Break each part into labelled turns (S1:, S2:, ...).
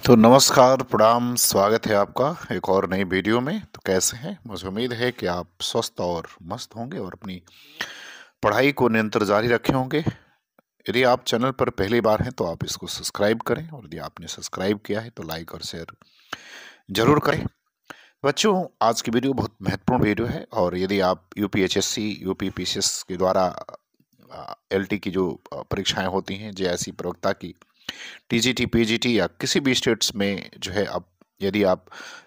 S1: तो नमस्कार, प्रणाम, स्वागत है आपका एक और नई वीडियो में। तो कैसे हैं? मुझे उम्मीद है कि आप स्वस्थ और मस्त होंगे और अपनी पढ़ाई को निरंतर जारी रखे होंगे। यदि आप चैनल पर पहली बार हैं तो आप इसको सब्सक्राइब करें और यदि आपने सब्सक्राइब किया है तो लाइक और शेयर ज़रूर करें। बच्चों, आज की वीडियो बहुत महत्वपूर्ण वीडियो है और यदि आप यूपीएचएससी, यूपीपीसीएस के द्वारा एलटी की जो परीक्षाएं होती हैं, जेएससी प्रवक्ता की, टीजीटी, पीजीटी या किसी भी स्टेट्स में जो है, अब यदि आप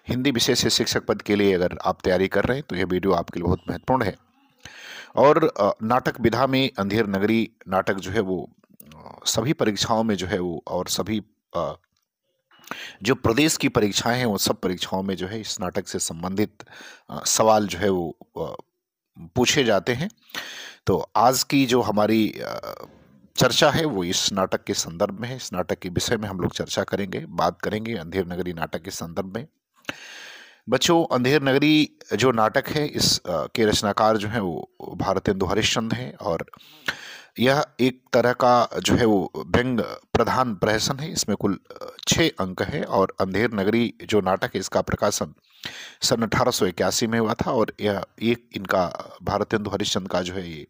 S1: हिंदी विषय से शिक्षक पद के लिए अगर आप तैयारी कर रहे हैं तो यह वीडियो आपके लिए बहुत महत्वपूर्ण है। और नाटक विधा में अंधेर नगरी नाटक जो है वो सभी परीक्षाओं में जो है वो और सभी जो प्रदेश की परीक्षाएं हैं वो सब परीक्षाओं में जो है इस नाटक से संबंधित सवाल जो है वो पूछे जाते हैं। तो आज की जो हमारी चर्चा है वो इस नाटक के संदर्भ में है। इस नाटक के विषय में हम लोग चर्चा करेंगे, बात करेंगे अंधेर नगरी नाटक के संदर्भ में। बच्चों, अंधेर नगरी जो नाटक है इस के रचनाकार जो है वो भारतेंदु हरिश्चंद्र हैं और यह एक तरह का जो है वो व्यंग प्रधान प्रहसन है। इसमें कुल 6 अंक है और अंधेर नगरी जो नाटक है इसका प्रकाशन सन 1881 में हुआ था और यह एक इनका भारतेंदु हरिश्चंद्र का जो है ये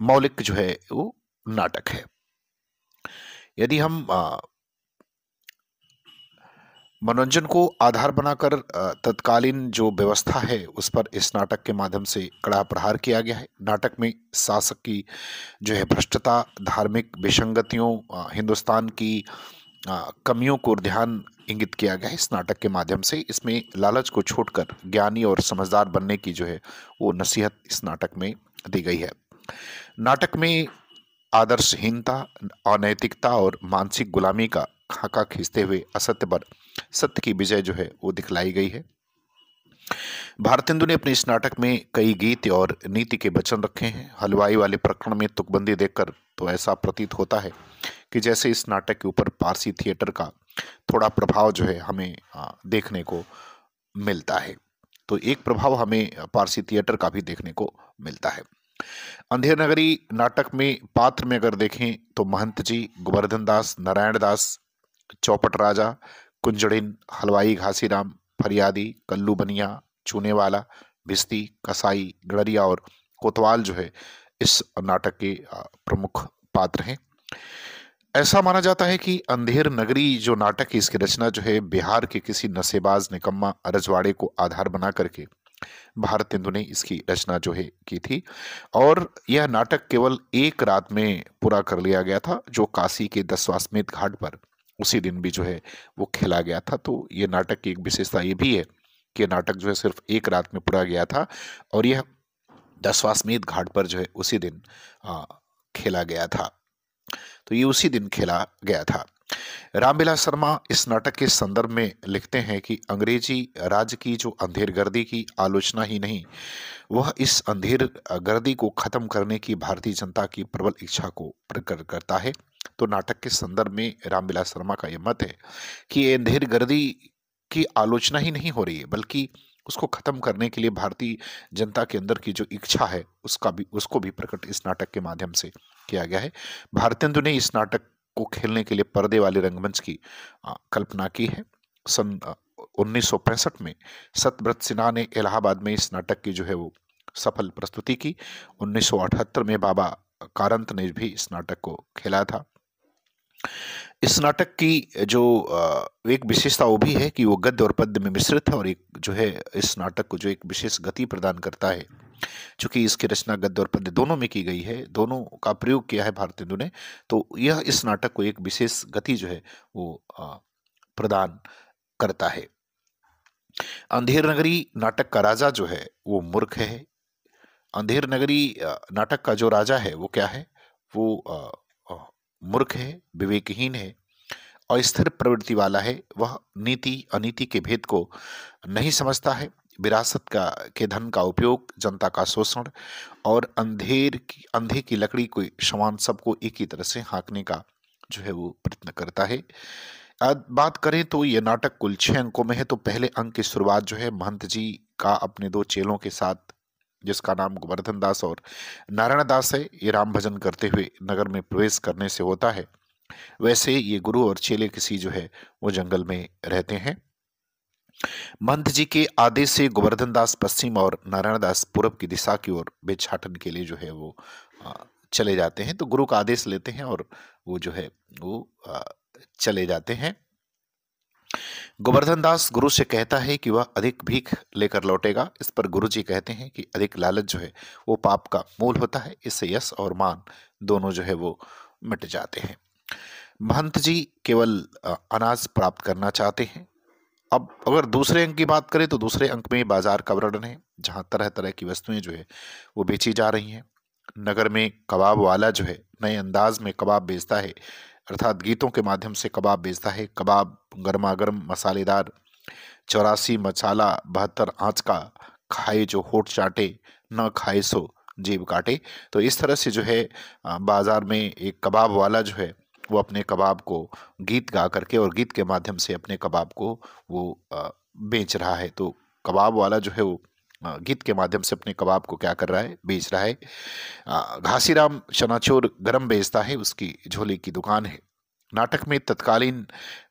S1: मौलिक जो है वो नाटक है। यदि हम मनोरंजन को आधार बनाकर तत्कालीन जो व्यवस्था है उस पर इस नाटक के माध्यम से कड़ा प्रहार किया गया है। नाटक में शासक की जो है भ्रष्टता, धार्मिक विसंगतियों, हिंदुस्तान की कमियों को ध्यान इंगित किया गया है इस नाटक के माध्यम से। इसमें लालच को छोड़कर ज्ञानी और समझदार बनने की जो है वो नसीहत इस नाटक में दी गई है। नाटक में आदर्शहीनता, अनैतिकता और मानसिक गुलामी का खाका खींचते हुए असत्य पर सत्य की विजय जो है वो दिखलाई गई है। भारतेंदु ने अपने इस नाटक में कई गीत और नीति के वचन रखे हैं। हलवाई वाले प्रकरण में तुकबंदी देखकर तो ऐसा प्रतीत होता है कि जैसे इस नाटक के ऊपर पारसी थिएटर का थोड़ा प्रभाव जो है हमें देखने को मिलता है। तो एक प्रभाव हमें पारसी थिएटर का भी देखने को मिलता है। अंधेर नगरी नाटक में पात्र में अगर देखें तो महंत जी, गोवर्धन दास, नारायण दास, चौपट राजा, कुंजड़िन, हलवाई घासीराम, फरियादी, कल्लू बनिया, चूने वाला, भिस्ती, कसाई, गड़रिया और कोतवाल जो है इस नाटक के प्रमुख पात्र हैं। ऐसा माना जाता है कि अंधेर नगरी जो नाटक है इसकी रचना जो है बिहार के किसी नशेबाज निकम्मा रजवाड़े को आधार बना करके भारतेंदु ने इसकी रचना जो है की थी और यह नाटक केवल एक रात में पूरा कर लिया गया था, जो काशी के दशाश्वमेध घाट पर उसी दिन भी जो है वो खेला गया था। तो ये नाटक की एक विशेषता ये भी है कि नाटक जो है सिर्फ एक रात में पूरा गया था और यह दशाश्वमेध घाट पर जो है उसी दिन खेला गया था। तो ये उसी दिन खेला गया था। रामविलास शर्मा इस नाटक के संदर्भ में लिखते हैं कि अंग्रेजी राज की जो अंधेरगर्दी की आलोचना ही नहीं, वह इस अंधेर गर्दी को खत्म करने की भारतीय जनता की प्रबल इच्छा को प्रकट करता है। तो नाटक के संदर्भ में रामविलास शर्मा का यह मत है कि ये अंधेर गर्दी की आलोचना ही नहीं हो रही है, बल्कि उसको खत्म करने के लिए भारतीय जनता के अंदर की जो इच्छा है उसको भी प्रकट इस नाटक के माध्यम से किया गया है। भारतेंदु ने इस नाटक को खेलने के लिए पर्दे वाले रंगमंच की कल्पना की है। सन 1965 में सत्यव्रत सिन्हा ने इलाहाबाद में इस नाटक की जो है वो सफल प्रस्तुति की। 1978 में बाबा कारंत ने भी इस नाटक को खेला था। इस नाटक की जो एक विशेषता वो भी है कि वो गद्य और पद्य में मिश्रित है और एक जो है इस नाटक को जो एक विशेष गति प्रदान करता है। चूंकि इसकी रचना गद्य और पद्य दोनों में की गई है, दोनों का प्रयोग किया है भारतेंदु ने, तो यह इस नाटक को एक विशेष गति जो है वो प्रदान करता है। अंधेर नगरी नाटक का राजा जो है वो मूर्ख है। अंधेर नगरी नाटक का जो राजा है वो क्या है? वो मूर्ख है, विवेकहीन है, अस्थिर प्रवृत्ति वाला है। वह नीति अनीति के भेद को नहीं समझता है। विरासत का के धन का उपयोग, जनता का शोषण और अंधे की लकड़ी को समान सबको एक ही तरह से हाँकने का जो है वो प्रयत्न करता है। बात करें तो ये नाटक कुल 6 अंकों में है। तो पहले अंक की शुरुआत जो है महंत जी का अपने 2 चेलों के साथ, जिसका नाम गोवर्धन दास और नारायण दास है, ये राम भजन करते हुए नगर में प्रवेश करने से होता है। वैसे ये गुरु और चेले किसी जो है वो जंगल में रहते हैं। महंत जी के आदेश से गोवर्धन दास पश्चिम और नारायण दास पूरब की दिशा की ओर भिक्षाटन के लिए जो है वो अ, चले जाते हैं। तो गुरु का आदेश लेते हैं और वो जो है वो चले जाते हैं। गोवर्धन दास गुरु से कहता है कि वह अधिक भीख लेकर लौटेगा। इस पर गुरु जी कहते हैं कि अधिक लालच जो है वो पाप का मूल होता है, इससे यश और मान दोनों जो है वो मिट जाते हैं। महंत जी केवल अनाज प्राप्त करना चाहते हैं। अब अगर दूसरे अंक की बात करें तो दूसरे अंक में बाजार का वर्णन है, जहां तरह तरह की वस्तुएं जो है वो बेची जा रही हैं। नगर में कबाब वाला जो है नए अंदाज में कबाब बेचता है, अर्थात गीतों के माध्यम से कबाब बेचता है। कबाब गर्मा गर्म मसालेदार, 84 मसाला 72 आंच का, खाए जो होठ चाटे, न खाए सो जेब काटे। तो इस तरह से जो है बाजार में एक कबाब वाला जो है वो अपने कबाब को गीत गा करके और गीत के माध्यम से अपने कबाब को वो बेच रहा है। तो कबाब वाला जो है वो गीत के माध्यम से अपने कबाब को क्या कर रहा है, बेच रहा है। घासीराम चनाचोर गरम बेचता है, उसकी झोले की दुकान है। नाटक में तत्कालीन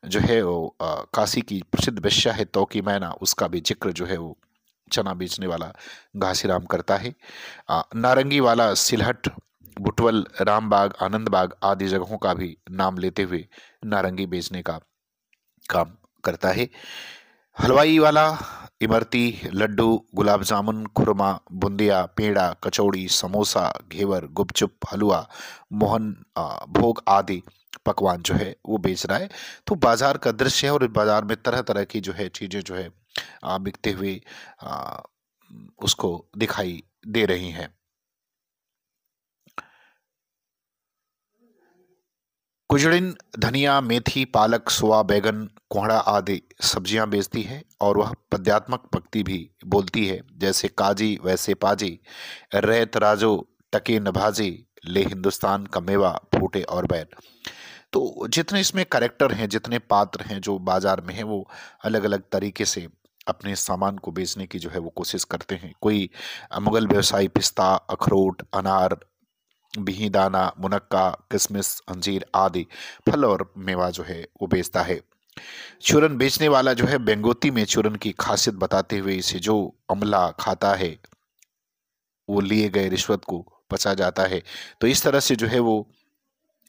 S1: जो है वो काशी की प्रसिद्ध वेश्या है तौकी मैना, उसका भी जिक्र जो है वो चना बेचने वाला घासीराम करता है। नारंगी वाला सिलहट, बुटवल, रामबाग, आनंदबाग आदि जगहों का भी नाम लेते हुए नारंगी बेचने का काम करता है। हलवाई वाला इमरती, लड्डू, गुलाब जामुन, खुरमा, बुंदिया, पेड़ा, कचौड़ी, समोसा, घेवर, गुपचुप, हलवा, मोहन भोग आदि पकवान जो है वो बेच रहा है। तो बाजार का दृश्य है और इस बाजार में तरह तरह की जो है चीजें जो है बिकते हुए आ, उसको दिखाई दे रही हैं। कुजड़िन धनिया, मेथी, पालक, सोया, बैगन, कोहड़ा आदि सब्जियां बेचती है और वह पद्यात्मक पंक्ति भी बोलती है, जैसे काजी वैसे पाजी, रैत राजो टके नभाजी, ले हिंदुस्तान का मेवा फूटे और बैर। तो जितने इसमें कैरेक्टर हैं, जितने पात्र हैं जो बाजार में हैं, वो अलग अलग तरीके से अपने सामान को बेचने की जो है वो कोशिश करते हैं। कोई मुगल व्यवसायी पिस्ता, अखरोट, अनार, बिहीदाना, मुनक्का, किशमिश, अंजीर आदि फल और मेवा जो है वो बेचता है। चूरन बेचने वाला जो है बेंगोती में चूरन की खासियत बताते हुए इसे जो अमला खाता है वो लिए गए रिश्वत को पचा जाता है। तो इस तरह से जो है वो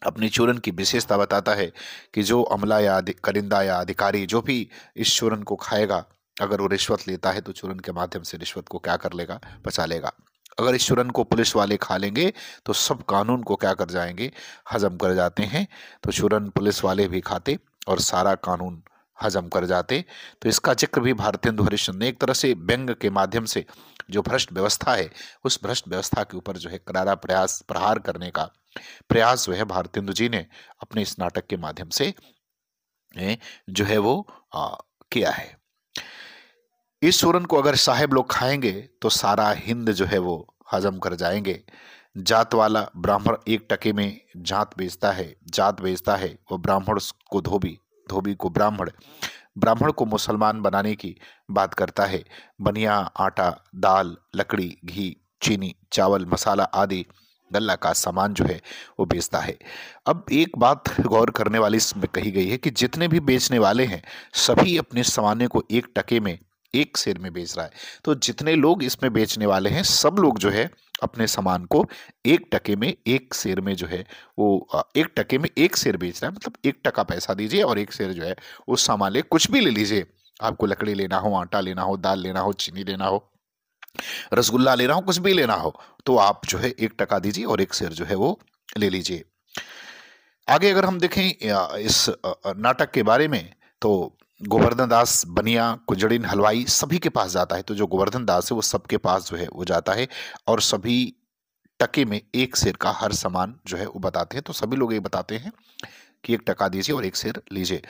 S1: अपनी चूरन की विशेषता बताता है कि जो अमला या करिंदा या अधिकारी जो भी इस चूरन को खाएगा, अगर वो रिश्वत लेता है तो चूरन के माध्यम से रिश्वत को क्या कर लेगा, पचा लेगा। अगर इस चूरन को पुलिस वाले खा लेंगे तो सब कानून को क्या कर जाएंगे, हजम कर जाते हैं। तो चूरन पुलिस वाले भी खाते और सारा कानून हजम कर जाते। तो इसका जिक्र भी भारतेंदु हरिश्चंद्र ने एक तरह से व्यंग के माध्यम से जो भ्रष्ट व्यवस्था है उस भ्रष्ट व्यवस्था के ऊपर जो है करारा प्रयास प्रहार करने का प्रयास जो है भारतेंदु जी ने अपने इस नाटक के माध्यम से जो है वो किया है। इस चूरन को अगर साहेब लोग खाएंगे तो सारा हिंद जो है वो हजम कर जाएंगे। जात वाला ब्राह्मण 1 टके में जात बेचता है, जात बेचता है। वो ब्राह्मण को धोबी, धोबी को ब्राह्मण, ब्राह्मण को मुसलमान बनाने की बात करता है। बनिया, आटा, दाल, लकड़ी, घी, चीनी, चावल, मसाला आदि गल्ला का सामान जो है वो बेचता है। अब एक बात गौर करने वाली इसमें कही गई है कि जितने भी बेचने वाले हैं सभी अपने सामान्य को 1 टके में 1 सेर में बेच रहा है। तो जितने लोग इसमें बेचने वाले हैं सब लोग जो है अपने सामान को 1 टके में 1 सेर में जो है वो 1 टके में 1 सेर बेच रहा है। मतलब 1 टका पैसा दीजिए और 1 सेर जो है उस सामान ले, कुछ भी ले लीजिए। आपको लकड़ी लेना हो, आटा लेना हो, दाल लेना हो, चीनी लेना हो, रसगुल्ला लेना हो, कुछ भी लेना हो, तो आप जो है 1 टका दीजिए और 1 सेर जो है वो ले लीजिए। आगे अगर हम देखें इस नाटक के बारे में तो गोवर्धन दास बनिया, कुजड़िन, हलवाई सभी के पास जाता है। तो जो गोवर्धन दास है वो सबके पास जो है वो जाता है और सभी टके में 1 सेर का हर सामान जो है वो बताते हैं। तो सभी लोग ये बताते हैं कि 1 टका दीजिए और 1 सेर लीजिए।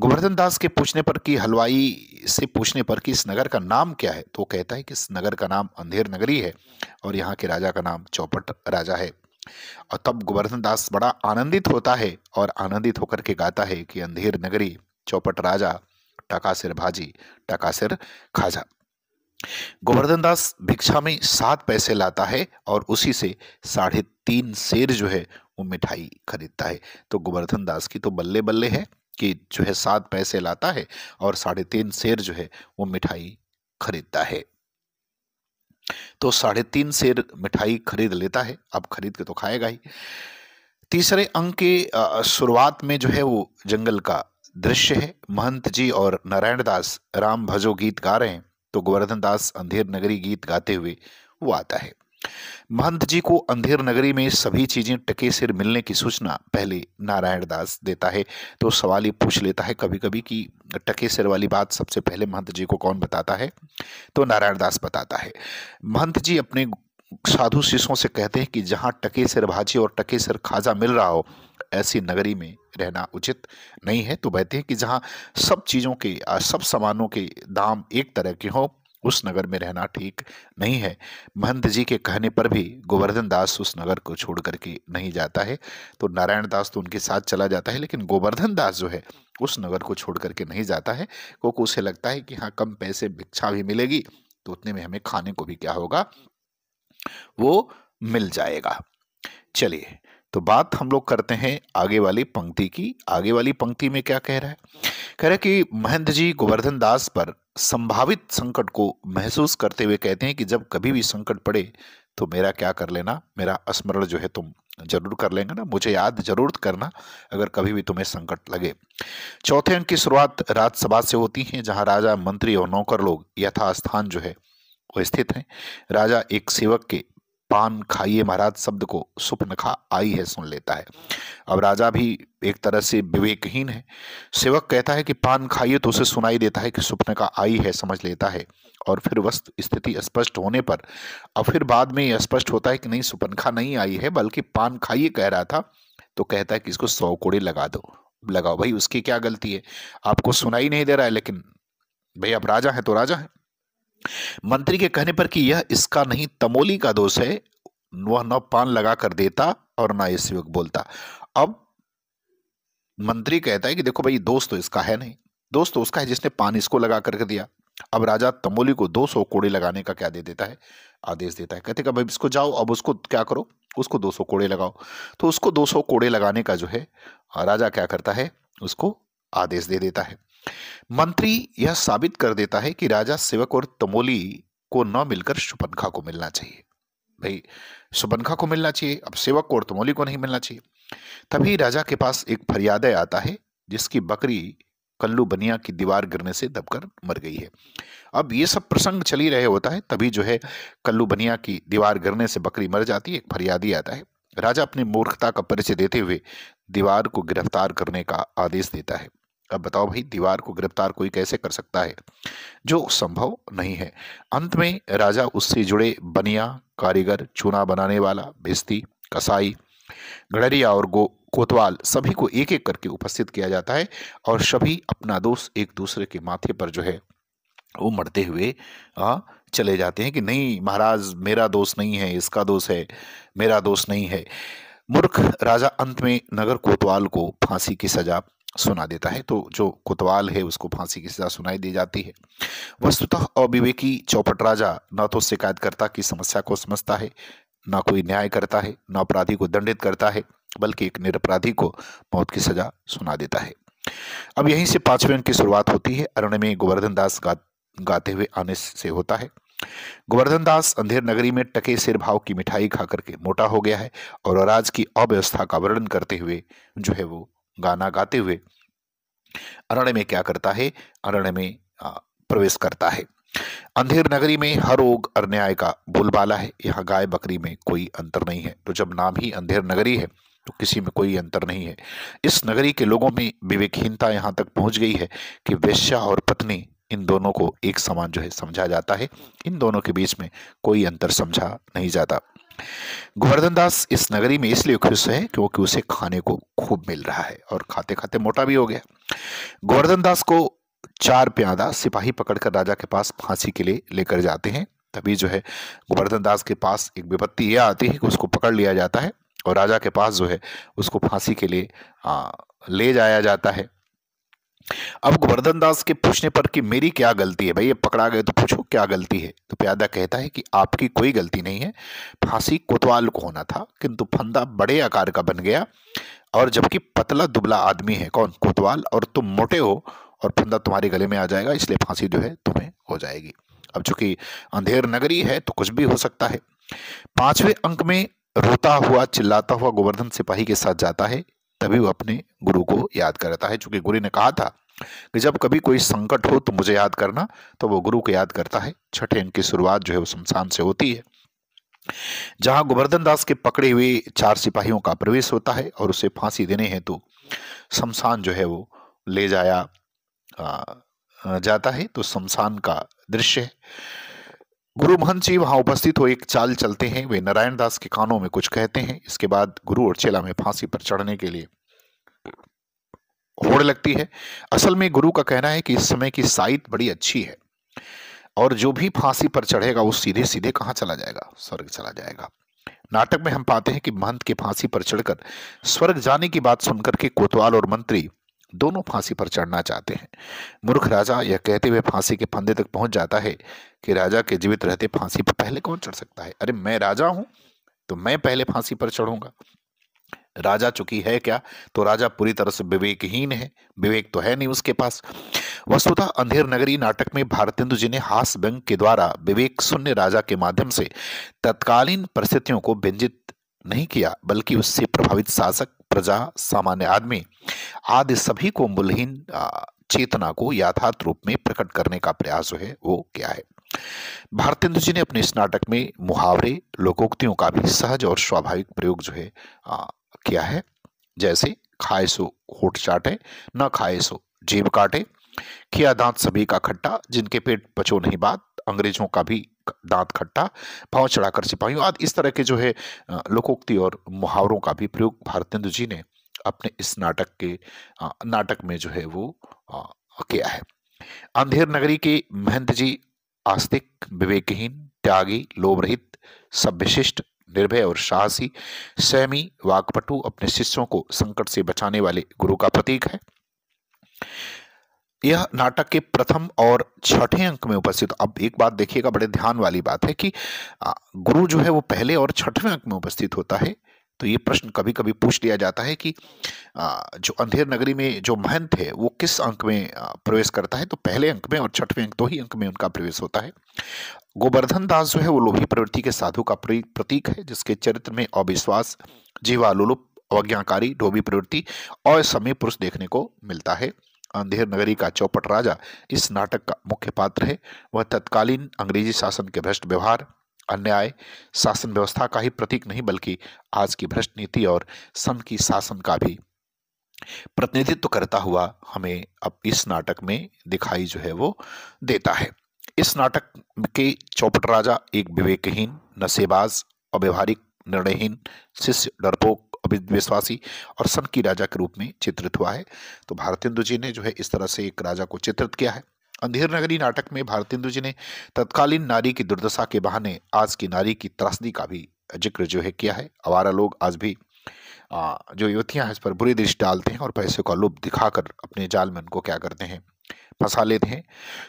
S1: गोवर्धन दास के पूछने पर कि हलवाई से पूछने पर कि इस नगर का नाम क्या है, तो वो कहता है कि इस नगर का नाम अंधेर नगरी है और यहाँ के राजा का नाम चौपट राजा है। और तब गोवर्धन दास बड़ा आनंदित होता है और आनंदित होकर के गाता है कि अंधेर नगरी, चौपट राजा, टका सिर भाजी, टका सिर खाजा। गोवर्धन दास भिक्षा में 7 पैसे लाता है और उसी से 3.5 सेर जो है वो मिठाई खरीदता है। तो गोवर्धन दास की तो बल्ले बल्ले है कि जो है 7 पैसे लाता है और 3.5 सेर जो है वो मिठाई खरीदता है। तो 3.5 सेर मिठाई खरीद लेता है, अब खरीद के तो खाएगा ही। तीसरे अंक के शुरुआत में जो है वो जंगल का दृश्य है। महंत जी और नारायण दास राम भजो गीत गा रहे हैं, तो गोवर्धन दास अंधेर नगरी गीत गाते हुए वो आता है। महंत जी को अंधेर नगरी में सभी चीजें टके सिर मिलने की सूचना पहले नारायण दास देता है। तो सवाल ये पूछ लेता है कभी कभी कि टके सिर वाली बात सबसे पहले महंत जी को कौन बताता है? तो नारायण दास बताता है। महंत जी अपने साधु शिष्यों से कहते हैं कि जहां टके सिर भाजी और टके सिर खाजा मिल रहा हो, ऐसी नगरी में रहना उचित नहीं है। तो कहते हैं कि जहां सब चीजों के सब सामानों के दाम एक तरह के हो, उस नगर में रहना ठीक नहीं है। महंत जी के कहने पर भी गोवर्धन दास उस नगर को छोड़ करके नहीं जाता है। तो नारायण दास तो उनके साथ चला जाता है, लेकिन गोवर्धन दास जो है उस नगर को छोड़ करके नहीं जाता है, क्योंकि उसे लगता है कि हाँ, कम पैसे भिक्षा भी मिलेगी तो उतने में हमें खाने को भी क्या होगा, वो मिल जाएगा। चलिए, तो बात हम लोग करते हैं आगे वाली पंक्ति की। आगे वाली पंक्ति में क्या कह रहा है? कह रहा है कि महंत जी गोवर्धन दास पर संभावित संकट को महसूस करते हुए कहते हैं कि जब कभी भी संकट पड़े तो मेरा क्या कर लेना, मेरा स्मरण जो है तुम जरूर कर लेंगे ना, मुझे याद जरूर करना अगर कभी भी तुम्हें संकट लगे। चौथे अंक की शुरुआत राजसभा से होती है, जहां राजा, मंत्री और नौकर लोग यथास्थान जो है वो स्थित हैं। राजा एक सेवक के पान खाइए महाराज शब्द को सुपनखा आई है सुन लेता है। अब राजा भी एक तरह से विवेकहीन है। सेवक कहता है कि पान खाइए तो उसे सुनाई देता है कि सुपनखा आई है, समझ लेता है, और फिर वस्तु स्थिति स्पष्ट होने पर अब फिर बाद में यह स्पष्ट होता है कि नहीं, सुपनखा नहीं आई है बल्कि पान खाइए कह रहा था। तो कहता है कि इसको 100 कोड़े लगा दो। लगाओ भाई, उसकी क्या गलती है? आपको सुनाई नहीं दे रहा है, लेकिन भाई अब राजा है तो राजा है। मंत्री के कहने पर कि यह इसका नहीं, तमोली का दोष है, वह न पान लगा कर देता और ना ये सेवक बोलता। अब मंत्री कहता है कि देखो भाई, दोस्त तो इसका है नहीं, दोस्त तो उसका है जिसने पान इसको लगा करके दिया। अब राजा तमोली को 200 कोड़े लगाने का क्या दे देता है, आदेश देता है। कहते कि भाई इसको जाओ, अब उसको क्या करो, उसको 200 कोड़े लगाओ। तो उसको 200 कोड़े लगाने का जो है राजा क्या करता है, उसको आदेश दे देता है। मंत्री यह साबित कर देता है कि राजा, सेवक और तमोली को न मिलकर शूर्पणखा को मिलना चाहिए। भाई शूर्पणखा को मिलना चाहिए, अब सेवक को और तमोली को नहीं मिलना चाहिए। तभी राजा के पास एक फरियाद आता है, जिसकी बकरी कल्लू बनिया की दीवार गिरने से दबकर मर गई है। अब ये सब प्रसंग चल ही रहे होता है, तभी जो है कल्लू बनिया की दीवार गिरने से बकरी मर जाती है। एक फरियादी आता है। राजा अपनी मूर्खता का परिचय देते हुए दीवार को गिरफ्तार करने का आदेश देता है। अब बताओ भाई, दीवार को गिरफ्तार कोई कैसे कर सकता है, जो संभव नहीं है। अंत में राजा, उससे जुड़े बनिया, कारीगर, चूना बनाने वाला, भिस्ती, कसाई, गड़रिया और कोतवाल सभी को एक एक करके उपस्थित किया जाता है, और सभी अपना दोष एक दूसरे के माथे पर जो है वो मरते हुए चले जाते हैं कि नहीं महाराज, मेरा दोष नहीं है, इसका दोष है, मेरा दोष नहीं है। मूर्ख राजा अंत में नगर कोतवाल को फांसी की सजा सुना देता है। तो जो कोतवाल है उसको फांसी की सजा सुनाई दी जाती है। वस्तुतः अविवेकी चौपट राजा न तो शिकायतकर्ता की समस्या को समझता है, ना कोई न्याय करता है, ना अपराधी को दंडित करता है, बल्कि एक निरपराधी को मौत की सजा सुना देता है। अब यहीं से 5वें अंक की शुरुआत होती है। अरण्य में गोवर्धन दास गाते हुए आने से होता है। गोवर्धन दास अंधेर नगरी में टके सिर भाव की मिठाई खा करके मोटा हो गया है, और राज की अव्यवस्था का वर्णन करते हुए जो है वो गाना गाते हुए अरण्य में क्या करता है, अरण्य में प्रवेश करता है। अंधेर नगरी में हर रोग अन्याय का बोलबाला है। यहाँ गाय बकरी में कोई अंतर नहीं है। तो जब नाम ही अंधेर नगरी है तो किसी में कोई अंतर नहीं है। इस नगरी के लोगों में विवेकहीनता यहाँ तक पहुंच गई है कि वेश्या और पत्नी, इन दोनों को एक समान जो है समझा जाता है। इन दोनों के बीच में कोई अंतर समझा नहीं जाता। गोवर्धन दास इस नगरी में इसलिए खुश है क्योंकि उसे खाने को खूब मिल रहा है, और खाते खाते मोटा भी हो गया। गोवर्धन दास को 4 प्यादा सिपाही पकड़कर राजा के पास फांसी के लिए लेकर जाते हैं। तभी जो है गोवर्धन दास के पास एक विपत्ति यह आती है कि उसको पकड़ लिया जाता है, और राजा के पास जो है उसको फांसी के लिए ले जाया जाता है। अब गोवर्धन दास के पूछने पर कि मेरी क्या गलती है, भाई ये पकड़ा गए तो पूछो क्या गलती है, तो प्यादा कहता है कि आपकी कोई गलती नहीं है, फांसी कोतवाल को होना था किंतु फंदा बड़े आकार का बन गया, और जबकि पतला दुबला आदमी है कौन, कोतवाल, और तुम मोटे हो और फंदा तुम्हारे गले में आ जाएगा, इसलिए फांसी जो है तुम्हें हो जाएगी। अब चूंकि अंधेर नगरी है तो कुछ भी हो सकता है। 5वें अंक में रोता हुआ चिल्लाता हुआ गोवर्धन सिपाही के साथ जाता है, तभी वो अपने गुरु को याद करता है, चूंकि गुरु ने कहा था कि जब कभी कोई संकट हो तो मुझे याद करना, तो वो गुरु को याद करता है। 6ठे अंक की शुरुआत जो है वो शमशान से होती है, जहां गोवर्धन दास के पकड़े हुए 4 सिपाहियों का प्रवेश होता है और उसे फांसी देने हेतु शमशान जो है वो ले जाया जाता है। तो शमशान का दृश्य है। गुरु महंत जी वहां उपस्थित हो एक चाल चलते हैं, वे नारायण दास के कानों में कुछ कहते हैं। इसके बाद गुरु और चेला में फांसी पर चढ़ने के लिए होड़ लगती है। असल में गुरु का कहना है कि इस समय की साइट बड़ी अच्छी है और जो भी फांसी पर चढ़ेगा वो सीधे सीधे कहाँ चला जाएगा, स्वर्ग चला जाएगा। नाटक में हम पाते हैं कि महंत के फांसी पर चढ़कर स्वर्ग जाने की बात सुनकर के कोतवाल और मंत्री दोनों फांसी पर चढ़ना चाहते हैं। मूर्ख राजा यह कहते हुए फांसी के फंदे तक पहुंच जाता है कि राजा के जीवित रहते फांसी पर पहले कौन चढ़ सकता है, अरे मैं राजा हूं तो मैं पहले फांसी पर चढ़ूंगा। राजा चूंकि है क्या, तो राजा पूरी तरह से विवेकहीन है, विवेक तो है नहीं उसके पास। वस्तुतः अंधेर नगरी नाटक में भारतेंदु जी ने हास्य व्यंग के द्वारा विवेक शून्य राजा के माध्यम से तत्कालीन परिस्थितियों को व्यंजित नहीं किया, बल्कि उससे प्रभावित शासक, प्रजा, सामान्य आदमी आदि सभी को मूलहीन चेतना को यथार्थ रूप में प्रकट करने का प्रयास जो है वो क्या है। भारतेंदु जी ने अपने इस नाटक में मुहावरे, लोकोक्तियों का भी सहज और स्वाभाविक प्रयोग जो है किया है। जैसे खाए सो होठ चाटे, न खाए सो जेब काटे, किया दांत सभी का खट्टा, जिनके पेट पचो नहीं बात, अंग्रेजों का भी दांत खट्टा, पांव चढ़ाकर सिपाहियों आदि। इस तरह के जो है लोकोक्ति और मुहावरों का भी प्रयोग भारतेंदु जी ने अपने इस नाटक में जो है वो किया है। अंधेर नगरी के महंत जी आस्तिक, विवेकहीन, त्यागी, लोभ रहित, सभ्यशिष्ट, निर्भय और साहसी, संयमी, वाक्पटु, अपने शिष्यों को संकट से बचाने वाले गुरु का प्रतीक है। यह नाटक के प्रथम और 6ठे अंक में उपस्थित। अब एक बात देखिएगा, बड़े ध्यान वाली बात है कि गुरु जो है वो पहले और 6ठवें अंक में उपस्थित होता है। तो ये प्रश्न कभी कभी पूछ लिया जाता है कि जो अंधेर नगरी में जो महंत है वो किस अंक में प्रवेश करता है, तो पहले अंक में और 6ठवें अंक, 2 ही अंक में उनका प्रवेश होता है। गोवर्धन दास जो है वो लोभी प्रवृत्ति के साधु का प्रतीक है, जिसके चरित्र में अविश्वास, जीवालोलुप, अवज्ञाकारी, डोबी प्रवृत्ति और समय पुरुष देखने को मिलता है। अंधेर नगरी का चौपट राजा इस नाटक का मुख्य पात्र है। वह तत्कालीन अंग्रेजी शासन के भ्रष्ट व्यवहार, अन्याय, शासन व्यवस्था का ही प्रतीक नहीं, बल्कि आज की भ्रष्ट नीति और संघ की शासन का भी प्रतिनिधित्व करता हुआ हमें अब इस नाटक में दिखाई जो है वो देता है। इस नाटक के चौपट राजा एक विवेकहीन, नशेबाज, अव्यवहारिक, निर्णयहीन, शिष्य, डरपोक, अविश्वासी और सन की राजा के रूप में चित्रित हुआ है। तो भारतेंदु जी ने जो है इस तरह से एक राजा को चित्रित किया है। अंधेर नगरी नाटक में भारतेंदु जी ने तत्कालीन नारी की दुर्दशा के बहाने आज की नारी की त्रासदी का भी जिक्र जो है किया है। आवारा लोग आज भी जो युवतियां हैं इस पर बुरी दृष्टि डालते हैं और पैसे का लोभ दिखाकर अपने जाल में उनको क्या करते हैं, फंसा लेते हैं।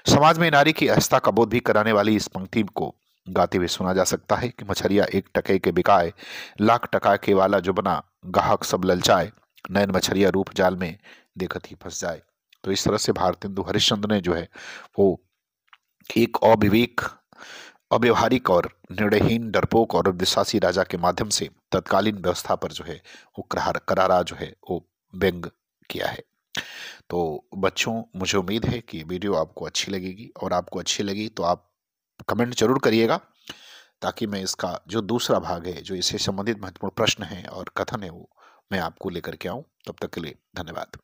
S1: समाज में नारी की असहता का बोध भी कराने वाली इस पंक्ति को गाते हुए सुना जा सकता है कि मछरिया 1 टके के बिकाए, लाख टका के वाला जो बना, गाहक सब ललचाए, नयन मछरिया रूप जाल में देखत ही फंस जाए। तो इस तरह से भारतेंदु हरिश्चंद्र ने जो है वो एक अविवेक, अव्यवहारिक और निर्णयहीन, डरपोक और विश्वासी राजा के माध्यम से तत्कालीन व्यवस्था पर जो है वो करारा जो है वो व्यंग किया है। तो बच्चों, मुझे उम्मीद है कि वीडियो आपको अच्छी लगेगी, और आपको अच्छी लगी तो आप कमेंट जरूर करिएगा, ताकि मैं इसका जो दूसरा भाग है, जो इससे संबंधित महत्वपूर्ण प्रश्न है और कथन है, वो मैं आपको लेकर के आऊं। तब तक के लिए धन्यवाद।